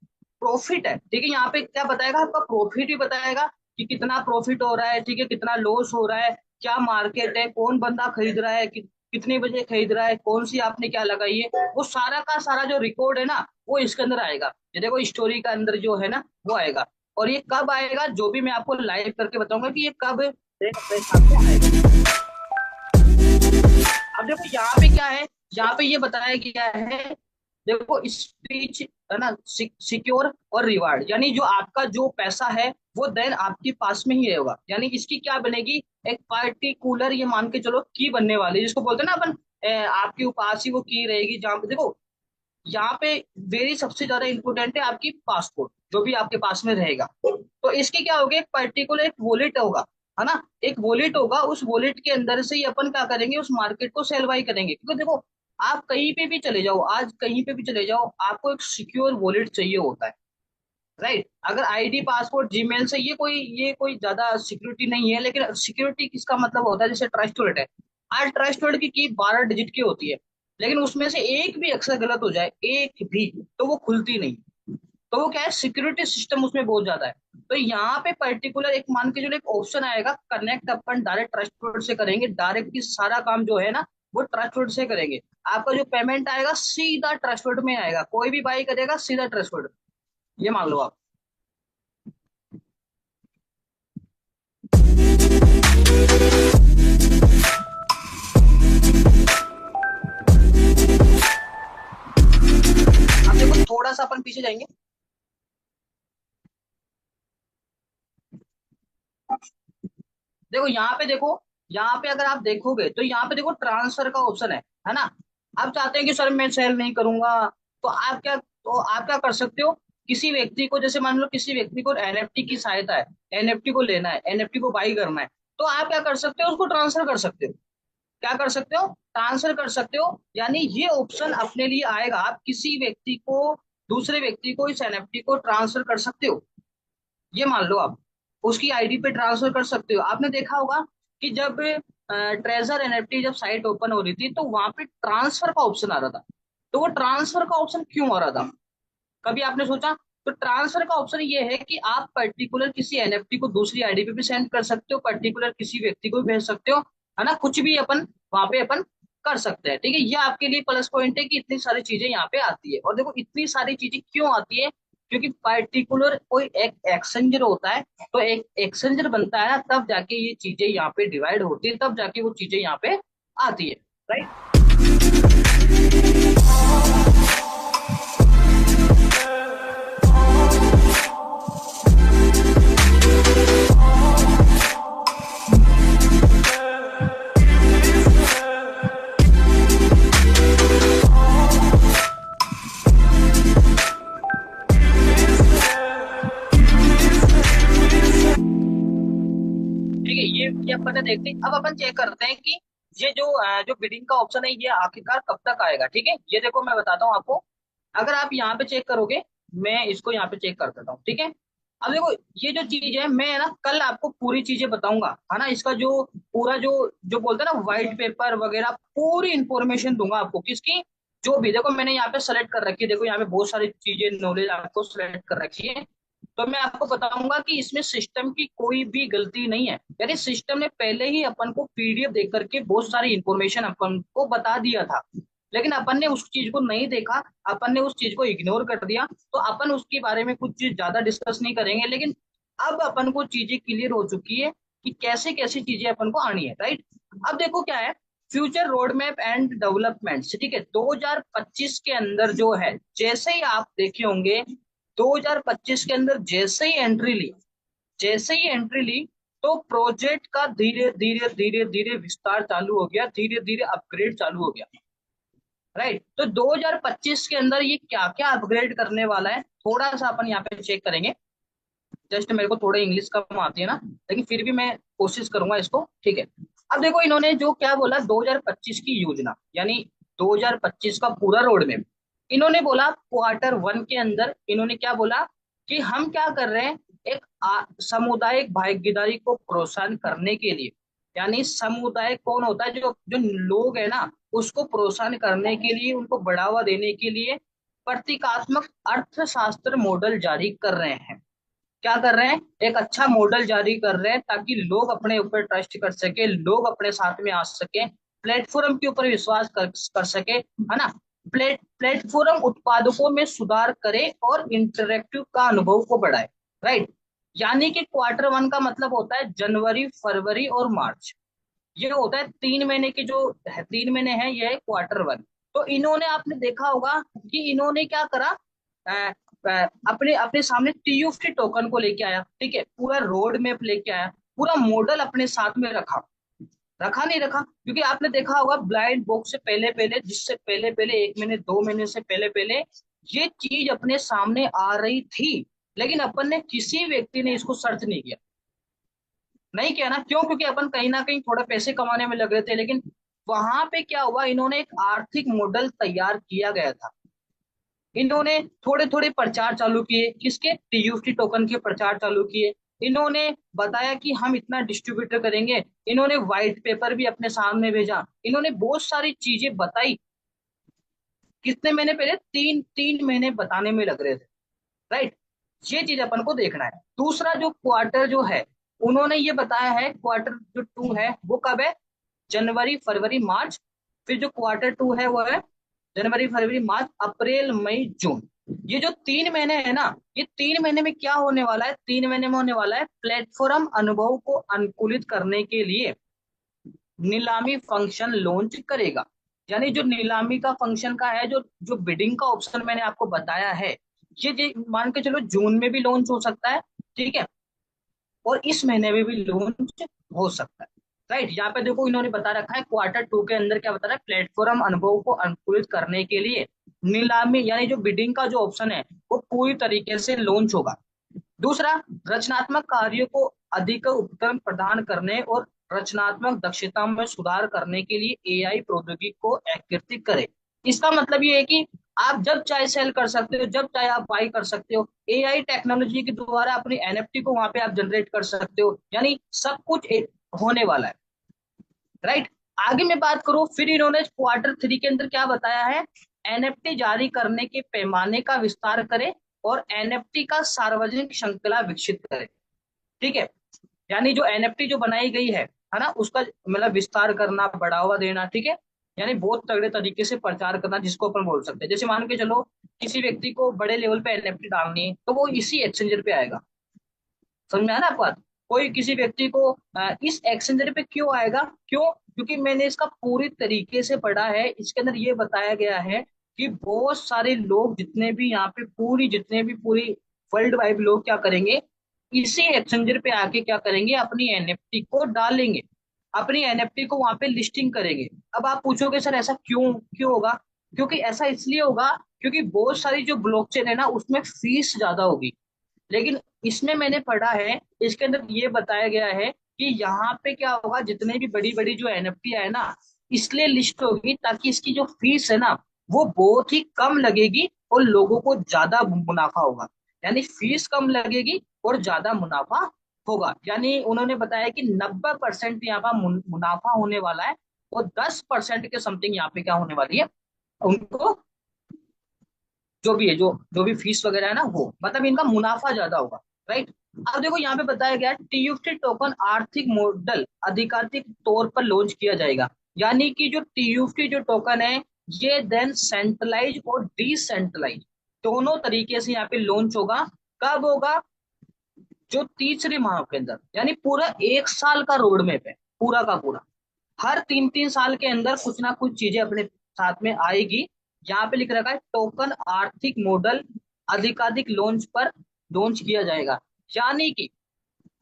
प्रॉफिट है, ठीक है। यहाँ पे क्या बताएगा, आपका प्रॉफिट भी बताएगा कि कितना प्रॉफिट हो रहा है, ठीक है, कितना लॉस हो रहा है, क्या मार्केट है, कौन बंदा खरीद रहा है, कितने बजे खरीद रहा है, कौन सी आपने क्या लगाई है, वो सारा का सारा जो रिकॉर्ड है ना, वो इसके अंदर आएगा। ये देखो, स्टोरी का अंदर जो है ना, वो आएगा। और ये कब आएगा, जो भी मैं आपको लाइव करके बताऊंगा कि ये कब अपने सामने आएगा। अब देखो यहाँ पे क्या है, यहाँ पे ये बताया गया है, देखो स्पीच है ना, सिक्योर और रिवार्ड, यानी जो आपका जो पैसा है, वो देन आपके पास में ही रहेगा, यानी इसकी क्या बनेगी, एक पार्टिकुलर, ये मान के चलो की बनने वाली, जिसको बोलते हैं ना अपन, आपके पास ही वो की रहेगी, जहाँ पे देखो, यहाँ पे वेरी सबसे ज्यादा इंपॉर्टेंट है आपकी पासपोर्ट, जो भी आपके पास में रहेगा, तो इसके क्या होगा, एक पर्टिकुलर एक वॉलेट होगा, है ना, एक वॉलेट होगा, उस वॉलेट के अंदर से ही अपन क्या करेंगे, उस मार्केट को सेल बाई करेंगे, क्योंकि देखो, आप कहीं पे भी चले जाओ, आज कहीं पे भी चले जाओ, आपको एक सिक्योर वॉलेट चाहिए होता है, राइट। अगर आईडी, पासपोर्ट, जीमेल से ये कोई ज्यादा सिक्योरिटी नहीं है, लेकिन सिक्योरिटी किसका मतलब होता है, जैसे ट्रस्ट वर्ड है, आज ट्रस्ट वर्ड की 12 डिजिट की होती है, लेकिन उसमें से एक भी अक्षर गलत हो जाए, एक भी, तो वो खुलती नहीं, तो वो क्या है, सिक्योरिटी सिस्टम उसमें बहुत ज्यादा है। तो यहाँ पे पर्टिकुलर एक मान के जो एक ऑप्शन आएगा, कनेक्ट अपन डायरेक्ट ट्रस्ट वर्ड से करेंगे, डायरेक्ट सारा काम जो है ना, वो ट्रस्ट वर्ड से करेंगे। आपका जो पेमेंट आएगा, सीधा ट्रस्ट वर्ड में आएगा, कोई भी बाई करेगा सीधा ट्रस्ट वर्ड, ये मान लो आप। अब देखो, थोड़ा सा अपन पीछे जाएंगे, देखो यहाँ पे देखो, यहाँ पे अगर आप देखोगे तो यहाँ पे देखो ट्रांसफर का ऑप्शन है ना। आप चाहते हैं कि सर मैं सेल नहीं करूंगा, तो आप क्या कर सकते हो, किसी व्यक्ति को, जैसे मान लो किसी व्यक्ति को एनएफटी की सहायता है, एनएफटी को लेना है, एनएफटी को बाई करना है, तो आप क्या कर सकते हो, उसको ट्रांसफर कर सकते हो। क्या कर सकते हो, ट्रांसफर कर सकते हो, यानी ये ऑप्शन अपने लिए आएगा, आप किसी व्यक्ति को, दूसरे व्यक्ति को इस एनएफटी को ट्रांसफर कर सकते हो, ये मान लो आप उसकी आईडी पे ट्रांसफर कर सकते हो। आपने देखा होगा कि जब ट्रेजर एनएफटी जब साइट ओपन हो रही थी, तो वहां पे ट्रांसफर का ऑप्शन आ रहा था, तो वो ट्रांसफर का ऑप्शन क्यों आ रहा था, कभी आपने सोचा? तो ट्रांसफर का ऑप्शन ये है कि आप पर्टिकुलर किसी एनएफटी को दूसरी आईडी पे भी सेंड कर सकते हो, पर्टिकुलर किसी व्यक्ति को भी भेज सकते हो, है ना, कुछ भी अपन वहां पे अपन कर सकते हैं। ठीक है, ये आपके लिए प्लस पॉइंट है कि इतनी सारी चीजें यहाँ पे आती है। और देखो इतनी सारी चीजें क्यों आती है, क्योंकि पर्टिकुलर कोई एक एक्सचेंजर होता है, तो एक एक्सचेंजर बनता है ना, तब जाके ये चीजें यहाँ पे डिवाइड होती है, तब जाके वो चीजें यहाँ पे आती है। राइट। ठीक है, ये अपन ने देखते हैं। अब अपन चेक करते हैं कि ये जो बिडिंग का ऑप्शन है ये आखिरकार कब तक आएगा। ठीक है, ये देखो मैं बताता हूँ आपको। अगर आप यहाँ पे चेक करोगे, मैं इसको यहाँ पे चेक कर देता हूँ। ठीक है, अब देखो ये जो चीज है, मैं ना कल आपको पूरी चीजें बताऊंगा, है ना, इसका जो पूरा जो जो बोलते हैं ना व्हाइट पेपर वगैरह, पूरी इंफॉर्मेशन दूंगा आपको किसकी, जो भी। देखो मैंने यहाँ पे सेलेक्ट कर रखी है, देखो यहाँ पे बहुत सारी चीजें नॉलेज आपको सेलेक्ट कर रखी है। तो मैं आपको बताऊंगा कि इसमें सिस्टम की कोई भी गलती नहीं है, यानी सिस्टम ने पहले ही अपन को पीडीएफ दे करके बहुत सारी इंफॉर्मेशन अपन को बता दिया था, लेकिन अपन ने उस चीज को नहीं देखा, अपन ने उस चीज को इग्नोर कर दिया। तो अपन उसके बारे में कुछ ज्यादा डिस्कस नहीं करेंगे, लेकिन अब अपन को चीजें क्लियर हो चुकी है कि कैसे कैसे चीजें अपन को आनी है। राइट। अब देखो क्या है, future road map and development. ठीक है, 2025 के अंदर जो है, जैसे ही आप देखे होंगे 2025 के अंदर जैसे ही एंट्री ली, तो प्रोजेक्ट का धीरे धीरे धीरे धीरे विस्तार चालू हो गया, धीरे धीरे अपग्रेड चालू हो गया। राइट। तो 2025 के अंदर ये क्या क्या अपग्रेड करने वाला है, थोड़ा सा अपन यहाँ पे चेक करेंगे। जस्ट मेरे को थोड़ा इंग्लिश कम आती है ना, लेकिन फिर भी मैं कोशिश करूंगा इसको। ठीक है, अब देखो इन्होंने जो क्या बोला, 2025 की योजना, यानी 2025 का पूरा रोड मैप। इन्होंने बोला क्वार्टर 1 के अंदर इन्होंने क्या बोला कि हम क्या कर रहे हैं, एक सामुदायिक भागीदारी को प्रोत्साहन करने के लिए, यानी समुदाय कौन होता है, जो जो लोग है ना, उसको प्रोत्साहन करने के लिए, उनको बढ़ावा देने के लिए प्रतीकात्मक अर्थशास्त्र मॉडल जारी कर रहे हैं। क्या कर रहे हैं, एक अच्छा मॉडल जारी कर रहे हैं, ताकि लोग अपने ऊपर ट्रस्ट कर सके, लोग अपने साथ में आ सके, प्लेटफॉर्म के ऊपर विश्वास कर सके, है ना। प्लेटफॉर्म उत्पादकों में सुधार करे और इंटरेक्टिव का अनुभव को बढ़ाए। राइट। यानी कि क्वार्टर 1 का मतलब होता है जनवरी, फरवरी और मार्च। ये होता है 3 महीने की जो है, 3 महीने हैं, ये है क्वार्टर 1। तो इन्होंने, आपने देखा होगा कि इन्होंने क्या करा, अपने अपने सामने टीयूएफटी टोकन को लेके आया। ठीक है, पूरा रोड मैप लेके आया, पूरा मॉडल अपने साथ में रखा। रखा नहीं रखा, क्योंकि आपने देखा होगा ब्लाइंड बॉक्स से पहले पहले, जिससे पहले पहले 1 महीने 2 महीने से पहले पहले ये चीज अपने सामने आ रही थी, लेकिन अपन ने किसी व्यक्ति ने इसको सर्च नहीं किया। नहीं किया ना, क्यों? क्योंकि अपन कहीं ना कहीं थोड़ा पैसे कमाने में लग रहे थे। लेकिन वहां पे क्या हुआ, इन्होंने एक आर्थिक मॉडल तैयार किया गया था। इन्होंने थोड़े थोड़े प्रचार चालू किए, किसके? टीयूएफटी टोकन के प्रचार चालू किए। इन्होंने बताया कि हम इतना डिस्ट्रीब्यूटर करेंगे, इन्होंने व्हाइट पेपर भी अपने सामने भेजा, इन्होंने बहुत सारी चीजें बताई। कितने महीने पहले? 3 महीने बताने में लग रहे थे। राइट। ये चीज अपन को देखना है। दूसरा जो क्वार्टर जो है, उन्होंने ये बताया है क्वार्टर 2 है वो कब है, जनवरी, फरवरी, मार्च। फिर जो क्वार्टर 2 है वो है जनवरी, फरवरी, मार्च, अप्रैल, मई, जून। ये जो 3 महीने है ना, ये 3 महीने में क्या होने वाला है, 3 महीने में होने वाला है प्लेटफॉर्म अनुभव को अनुकूलित करने के लिए नीलामी फंक्शन लॉन्च करेगा। यानी जो नीलामी का फंक्शन का है, जो जो बिडिंग का ऑप्शन मैंने आपको बताया है, ये मान के चलो जून में भी लॉन्च हो सकता है। ठीक है, और इस महीने में भी लॉन्च हो सकता है। राइट। यहाँ पे देखो इन्होंने बता रखा है क्वार्टर 2 के अंदर क्या बता रहा है, प्लेटफॉर्म अनुभव को अनुकूलित करने के लिए नीलामी, यानी जो बिडिंग का जो ऑप्शन है वो पूरी तरीके से लॉन्च होगा। दूसरा, रचनात्मक कार्यों को अधिक उपकरण प्रदान करने और रचनात्मक दक्षता में सुधार करने के लिए एआई प्रौद्योगिकी को एकीकृत करे। इसका मतलब ये है कि आप जब चाहे सेल कर सकते हो, जब चाहे आप बाई कर सकते हो, एआई टेक्नोलॉजी के द्वारा अपनी एनएफटी को वहां पे आप जनरेट कर सकते हो, यानी सब कुछ होने वाला है। राइट। आगे मैं बात करूं, फिर इन्होंने क्वार्टर 3 के अंदर क्या बताया है, एनएफटी जारी करने के पैमाने का विस्तार करे और एनएफटी का सार्वजनिक श्रृंखला विकसित करे। ठीक है, यानी जो एनएफटी जो बनाई गई है ना, उसका मतलब विस्तार करना, बढ़ावा देना। ठीक है, यानी बहुत तगड़े तरीके से प्रचार करना, जिसको अपन बोल सकते हैं। जैसे मान के चलो किसी व्यक्ति को बड़े लेवल पे एनएफटी डालनी है, तो वो इसी एक्सचेंजर पे आएगा। समझ में आया ना आपको बात? कोई किसी व्यक्ति को इस एक्सचेंजर पे क्यों आएगा? क्यों? क्योंकि मैंने इसका पूरी तरीके से पढ़ा है। इसके अंदर ये बताया गया है कि बहुत सारे लोग, जितने भी यहाँ पे पूरी वर्ल्ड वाइड लोग क्या करेंगे, इसी एक्सचेंजर पे आके क्या करेंगे, अपनी एनएफटी को डालेंगे, अपनी एनएफटी को वहां पे लिस्टिंग करेंगे। अब आप पूछोगे सर ऐसा क्यों क्यों होगा? क्योंकि ऐसा इसलिए होगा क्योंकि बहुत सारी जो ब्लॉकचेन है ना, उसमें फीस ज्यादा होगी। लेकिन इसमें मैंने पढ़ा है, इसके अंदर ये बताया गया है कि यहाँ पे क्या होगा, जितने भी बड़ी बड़ी जो एनएफटी है ना, इसलिए लिस्ट होगी ताकि इसकी जो फीस है ना, वो बहुत ही कम लगेगी और लोगों को ज्यादा मुनाफा होगा। यानी फीस कम लगेगी और ज्यादा मुनाफा होगा। यानी उन्होंने बताया कि 90% यहाँ पर मुनाफा होने वाला है और 10% के समथिंग यहाँ पे क्या होने वाली है, उनको जो भी है, जो भी फीस वगैरह है ना, वो मतलब इनका मुनाफा ज्यादा होगा। राइट। अब देखो यहाँ पे बताया गया टीयूएफटी टोकन आर्थिक मॉडल आधिकारिक तौर पर लॉन्च किया जाएगा। यानी कि जो टीयूएफटी जो टोकन है, ये देन सेंट्रलाइज और डिसेंट्रलाइज दोनों तरीके से यहाँ पे लॉन्च होगा। कब होगा? जो तीसरे माह के अंदर, यानी पूरा 1 साल का रोड मैप है, पूरा का पूरा। हर 3-3 साल के अंदर कुछ ना कुछ चीजें अपने साथ में आएगी। यहाँ पे लिख रखा है टोकन आर्थिक मॉडल आधिकारिक लॉन्च किया जाएगा। यानी कि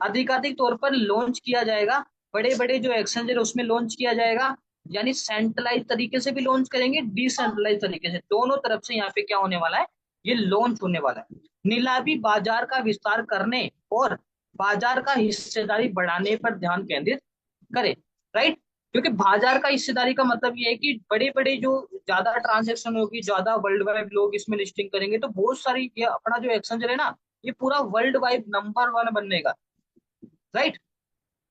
आधिकारिक तौर पर लॉन्च किया जाएगा, बड़े बड़े जो एक्सचेंज है उसमें लॉन्च किया जाएगा। यानी सेंट्रलाइज तरीके से भी लॉन्च करेंगे, डिसेंट्रलाइज तरीके से, दोनों तरफ से यहाँ पे क्या होने वाला है, ये लॉन्च होने वाला है। नीलामी बाजार का विस्तार करने और बाजार का हिस्सेदारी बढ़ाने पर ध्यान केंद्रित करे। राइट। क्योंकि बाजार का हिस्सेदारी का मतलब ये है कि बड़े बड़े जो ज्यादा ट्रांजेक्शन होगी, ज्यादा वर्ल्ड वाइड लोग इसमें लिस्टिंग करेंगे, तो बहुत सारी ये अपना जो एक्सचेंजर है ना, ये पूरा वर्ल्ड वाइड नंबर 1 बनेगा। राइट।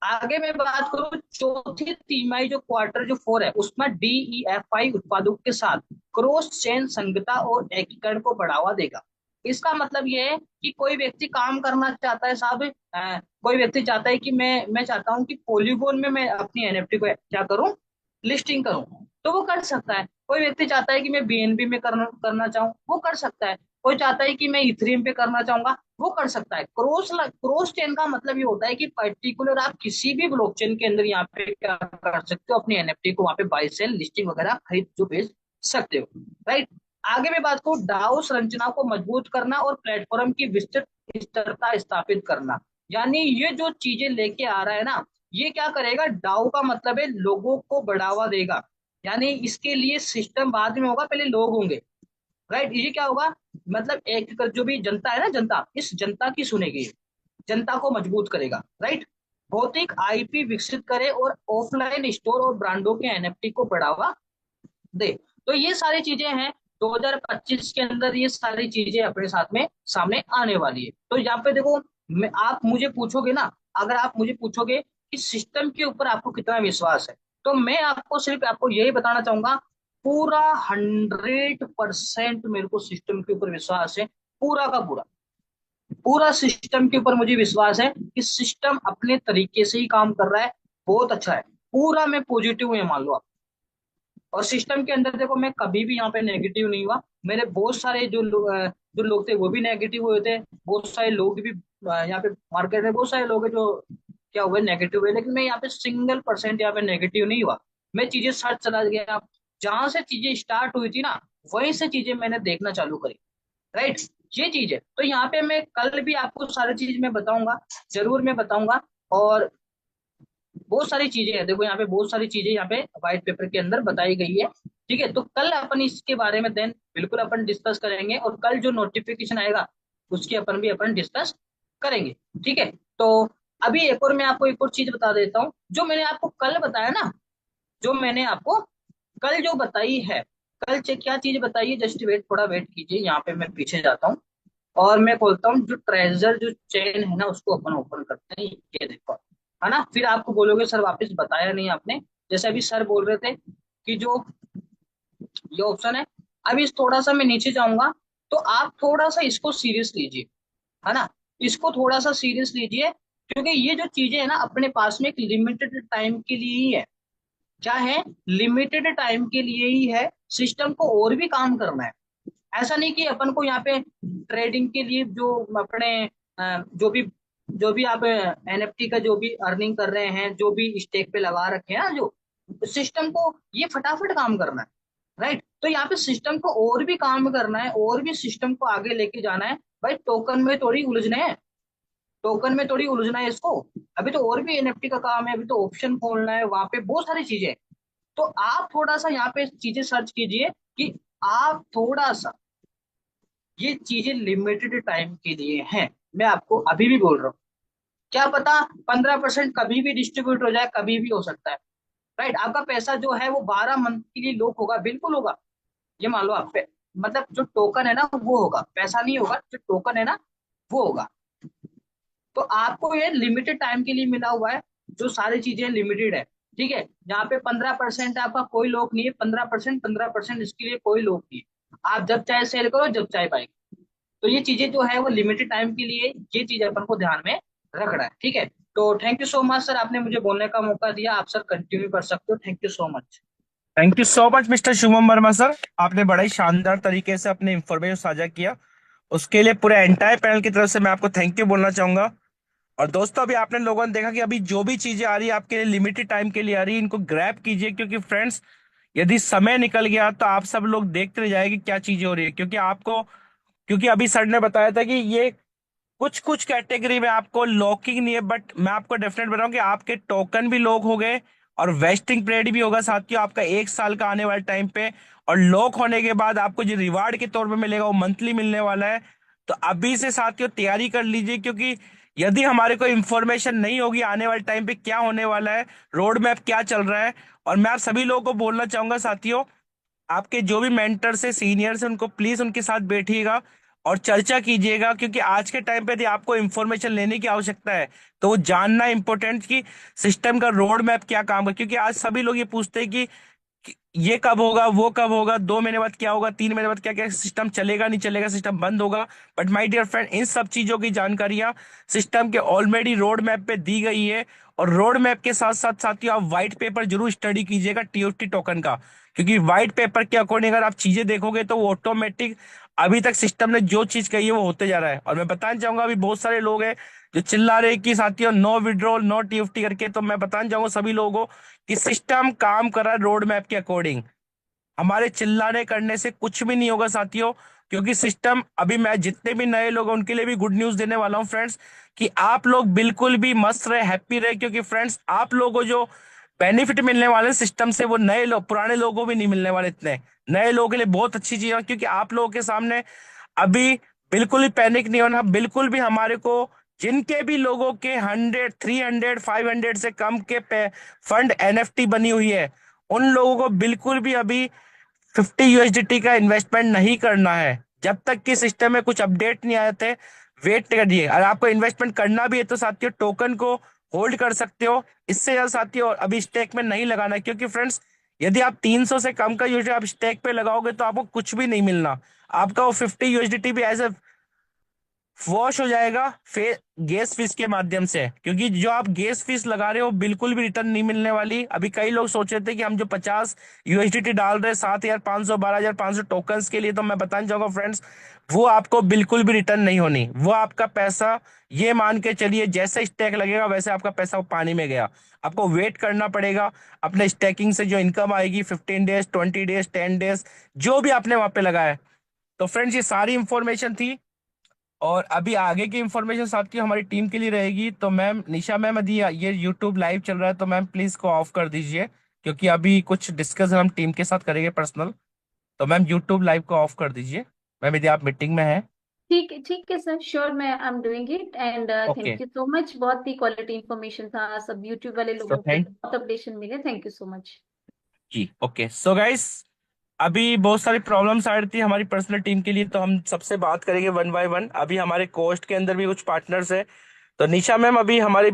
आगे मैं बात करूं, चौथी तिमाही जो क्वार्टर 4 है, उसमें डीईएफआई उत्पादों के साथ क्रॉस चेन संगता और एकीकरण को बढ़ावा देगा। इसका मतलब ये है कि कोई व्यक्ति काम करना चाहता है साहब, कोई व्यक्ति चाहता है कि मैं चाहता हूं कि पॉलीगॉन में मैं अपनी एनएफटी को क्या करूं, लिस्टिंग करूं, तो वो कर सकता है। कोई व्यक्ति चाहता है कि मैं बीएनबी में करना करना चाहूँ, वो कर सकता है। कोई चाहता है कि मैं इथेरियम पे करना चाहूंगा, वो कर सकता है। क्रॉस चेन का मतलब ये होता है कि पर्टिकुलर आप किसी भी ब्लॉकचेन के अंदर यहाँ पे क्या कर सकते हो, अपनी एनएफटी को वहां पे बाय सेल लिस्टिंग वगैरह खरीद जो बेच सकते हो। राइट। आगे मैं बात करूँ, डाओ संरचना को मजबूत करना और प्लेटफॉर्म की विस्तृत स्थिरता स्थापित करना। यानी ये जो चीजें लेके आ रहा है ना, ये क्या करेगा, डाओ का मतलब है लोगों को बढ़ावा देगा। यानी इसके लिए सिस्टम बाद में होगा, पहले लोग होंगे। राइट। ये क्या होगा, मतलब एक जो भी जनता है ना, जनता इस जनता की सुनेगी, जनता को मजबूत करेगा। राइट। भौतिक आईपी विकसित करे और ऑफलाइन स्टोर और ब्रांडों के एनएफटी को बढ़ावा दे। तो ये सारी चीजें हैं 2025 के अंदर, ये सारी चीजें अपने साथ में सामने आने वाली है। तो यहाँ पे देखो, आप मुझे पूछोगे ना, अगर आप मुझे पूछोगे कि सिस्टम के ऊपर आपको कितना विश्वास है, तो मैं आपको सिर्फ आपको यही बताना चाहूंगा, पूरा 100% मेरे को सिस्टम के ऊपर विश्वास है। पूरा का पूरा, पूरा सिस्टम के ऊपर मुझे विश्वास है कि सिस्टम अपने तरीके से ही काम कर रहा है, बहुत अच्छा है। पूरा मैं पॉजिटिव हूँ, ये मान लो आप। और सिस्टम के अंदर देखो, मैं कभी भी यहाँ पे नेगेटिव नहीं हुआ। मेरे बहुत सारे जो लोग थे वो भी नेगेटिव हुए थे। बहुत सारे लोग भी यहाँ पे मार्केट में बहुत सारे लोग हैं जो क्या हुए, नेगेटिव हुए। लेकिन मैं यहाँ पे सिंगल % यहाँ पे नेगेटिव नहीं हुआ। मैं चीजें सर्च चला गया, जहां से चीजें स्टार्ट हुई थी ना, वहीं से चीजें मैंने देखना चालू करी। राइट। ये चीज है। तो यहाँ पे मैं कल भी आपको सारी चीज मैं बताऊंगा, जरूर मैं बताऊंगा। और बहुत सारी चीजें हैं, देखो यहाँ पे बहुत सारी चीजें यहाँ पे व्हाइट पेपर के अंदर बताई गई है। ठीक है, तो कल अपन इसके बारे में देन बिल्कुल अपन डिस्कस करेंगे, और कल जो नोटिफिकेशन आएगा उसकी अपन डिस्कस करेंगे। ठीक है। तो अभी एक और मैं आपको एक और चीज बता देता हूँ, जो मैंने आपको कल बताया ना, जो मैंने आपको कल जो बताई है, कल क्या चीज बताई है, जस्ट वेट, थोड़ा वेट कीजिए। यहाँ पे मैं पीछे जाता हूँ और मैं खोलता हूँ जो ट्रेजर जो चेन है ना, उसको अपन ओपन करते हैं। ये देखो, है ना, फिर आपको बोलोगे सर वापस बताया नहीं आपने। जैसे अभी सर बोल रहे थे कि जो ये ऑप्शन है, अब इस थोड़ा सा मैं नीचे जाऊंगा, तो आप थोड़ा सा इसको सीरियस लीजिए, है ना, इसको थोड़ा सा सीरियस लीजिए, क्योंकि ये जो चीजें है ना अपने पास में एक लिमिटेड टाइम के लिए ही है। क्या है? लिमिटेड टाइम के लिए ही है। सिस्टम को और भी काम करना है। ऐसा नहीं कि अपन को यहाँ पे ट्रेडिंग के लिए जो अपने जो भी आप एनएफटी का जो भी अर्निंग कर रहे हैं, जो भी स्टेक पे लगा रखे हैं, जो सिस्टम को ये फटाफट काम करना है, राइट? तो यहाँ पे सिस्टम को और भी काम करना है, और भी सिस्टम को आगे लेके जाना है। भाई टोकन में थोड़ी उलझने हैं, टोकन में थोड़ी उलझना है इसको। अभी तो और भी एनएफटी का काम है, अभी तो ऑप्शन खोलना है, वहां पे बहुत सारी चीजें हैं। तो आप थोड़ा सा यहाँ पे चीजें सर्च कीजिए कि आप थोड़ा सा, ये चीजें लिमिटेड टाइम के लिए हैं। मैं आपको अभी भी बोल रहा हूँ, क्या पता 15% कभी भी डिस्ट्रीब्यूट हो जाए, कभी भी हो सकता है, राइट? आपका पैसा जो है वो 12 मंथ के लिए लॉक होगा, बिल्कुल होगा। ये मान लो आप पे, मतलब जो टोकन है ना वो होगा, पैसा नहीं होगा, जो टोकन है ना वो होगा। तो आपको ये लिमिटेड टाइम के लिए मिला हुआ है, जो सारी चीजें लिमिटेड है, ठीक है। यहाँ पे 15% आपका कोई लॉक नहीं है, 15%, 15% इसके लिए कोई लॉक नहीं है। आप जब चाहे सेल करो, जब चाहे बाय। तो ये चीजें जो है वो लिमिटेड टाइम के लिए, ये चीज अपन को ध्यान में रखना है, ठीक है। तो thank you so much sir, आपने मुझे बोलने का मौका दिया। आप सर कंटिन्यू कर सकते हो। Thank you so much. Thank you so much mister Shubham Verma sir, आपने बड़ा ही शानदार तरीके से अपने इंफॉर्मेशन साझा किया। उसके लिए पूरे एंटायर पैनल की तरफ से मैं आपको थैंक यू बोलना चाहूंगा। और दोस्तों, अभी आपने लोगों ने देखा कि अभी जो भी चीजें आ रही है आपके लिए लिमिटेड टाइम के लिए आ रही है, इनको ग्रैब कीजिए, क्योंकि फ्रेंड्स यदि समय निकल गया तो आप सब लोग देखते रह जाएंगे क्या चीजें हो रही है। क्योंकि अभी सर ने बताया था कि ये कुछ कुछ कैटेगरी में आपको लॉकिंग नहीं है, बट मैं आपको डेफिनेट बताऊं कि आपके टोकन भी लॉक हो गए और वेस्टिंग पीरियड भी होगा साथियों आपका 1 साल का आने वाले टाइम पे। और लॉक होने के बाद आपको जो रिवार्ड के तौर पे मिलेगा वो मंथली मिलने वाला है। तो अभी से साथियों तैयारी कर लीजिए, क्योंकि यदि हमारे को इन्फॉर्मेशन नहीं होगी आने वाले टाइम पे क्या होने वाला है, रोड मैप क्या चल रहा है। और मैं आप सभी लोगों को बोलना चाहूंगा साथियों, आपके जो भी मेंटर्स है, सीनियर्स है, उनको प्लीज उनके साथ बैठिएगा और चर्चा कीजिएगा, क्योंकि आज के टाइम पे यदि आपको इन्फॉर्मेशन लेने की आवश्यकता है तो वो जानना इंपॉर्टेंट कि सिस्टम का रोड मैप क्या काम है। क्योंकि आज सभी लोग ये पूछते हैं कि ये कब होगा, वो कब होगा, 2 महीने बाद क्या होगा, 3 महीने बाद क्या क्या सिस्टम चलेगा, नहीं चलेगा, सिस्टम बंद होगा। बट माय डियर फ्रेंड, इन सब चीजों की जानकारियां सिस्टम के ऑलरेडी रोड मैप पे दी गई है। और रोड मैप के साथ साथ साथियों आप व्हाइट पेपर जरूर स्टडी कीजिएगा टीओटी टोकन का, क्योंकि व्हाइट पेपर के अकॉर्डिंग अगर आप चीजें देखोगे तो वो ऑटोमेटिक अभी तक सिस्टम ने जो चीज कही है वो होते जा रहा है। और मैं बताना चाहूंगा, अभी बहुत सारे लोग हैं जो चिल्ला रहे हैं कि साथियों नो विड्रॉल नो टीएफटी करके, तो मैं बताना चाहूंगा सभी लोगों को कि सिस्टम काम कर रहा है रोड मैप के अकॉर्डिंग। हमारे चिल्लाने करने से कुछ भी नहीं होगा साथियों, क्योंकि सिस्टम, अभी मैं जितने भी नए लोग हैं उनके लिए भी गुड न्यूज देने वाला हूं फ्रेंड्स, कि आप लोग बिल्कुल भी मस्त रहे, हैप्पी रहे, क्योंकि फ्रेंड्स आप लोगों को जो बेनिफिट मिलने वाले सिस्टम से वो नए लोग, पुराने लोगों को भी नहीं मिलने वाले। इतने नए लोगों के लिए बहुत अच्छी चीज है, क्योंकि आप लोगों के सामने अभी बिल्कुल भी पैनिक नहीं होना, बिल्कुल भी हमारे को जिनके भी लोगों के 100, 300, 500 से कम के फंड एनएफटी बनी हुई है, उन लोगों को बिल्कुल भी अभी 50 यूएसडीटी का इन्वेस्टमेंट नहीं करना है जब तक कि सिस्टम में कुछ अपडेट नहीं आए थे। वेट करिए, अगर आपको इन्वेस्टमेंट करना भी है तो साथियों टोकन को होल्ड कर सकते हो। इससे ज्यादा साथियों अभी स्टेक में नहीं लगाना है, क्योंकि फ्रेंड्स यदि आप 300 से कम का यूएसडी आप स्टेक पे लगाओगे तो आपको कुछ भी नहीं मिलना। आपका वो 50 यूएसडीटी भी एज ए वॉश हो जाएगा गैस फीस के माध्यम से, क्योंकि जो आप गैस फीस लगा रहे हो बिल्कुल भी रिटर्न नहीं मिलने वाली। अभी कई लोग सोच रहे थे कि हम जो 50 यूएसडीटी डाल रहे हैं 7,500 12,500 टोकन्स के लिए, तो मैं बताना चाहूंगा फ्रेंड्स वो आपको बिल्कुल भी रिटर्न नहीं होनी। वो आपका पैसा, ये मान के चलिए जैसे स्टेक लगेगा वैसे आपका पैसा वो पानी में गया। आपको वेट करना पड़ेगा अपने स्टेकिंग से जो इनकम आएगी, 15 डेज, 20 डेज, 10 डेज, जो भी आपने वहां पे लगाया है। तो फ्रेंड्स ये सारी इंफॉर्मेशन थी, और अभी आगे की इंफॉर्मेशन आपकी हमारी टीम के लिए रहेगी। तो मैम निशा मैम, यदि ये यूट्यूब लाइव चल रहा है तो मैम प्लीज को ऑफ कर दीजिए, क्योंकि अभी कुछ डिस्कस हम टीम के साथ करेंगे पर्सनल। तो मैम यूट्यूब लाइव को ऑफ कर दीजिए मैम, यदि आप मीटिंग में हैं। ठीक है सर, श्योर, मैं I am doing it. And okay, thank you so much, बहुत ही क्वालिटी इंफॉर्मेशन था, सब यूट्यूब वाले तो लोगों को थैंक बहुत अपडेशन मिले। Thank you so much. जी। ओके सो गाइस, अभी बहुत सारी प्रॉब्लम्स आ रही थी हमारी पर्सनल टीम के लिए, तो हम सबसे बात करेंगे वन बाय वन। अभी हमारे कोस्ट के अंदर भी कुछ पार्टनर्स है। तो निशा मैम अभी हमारे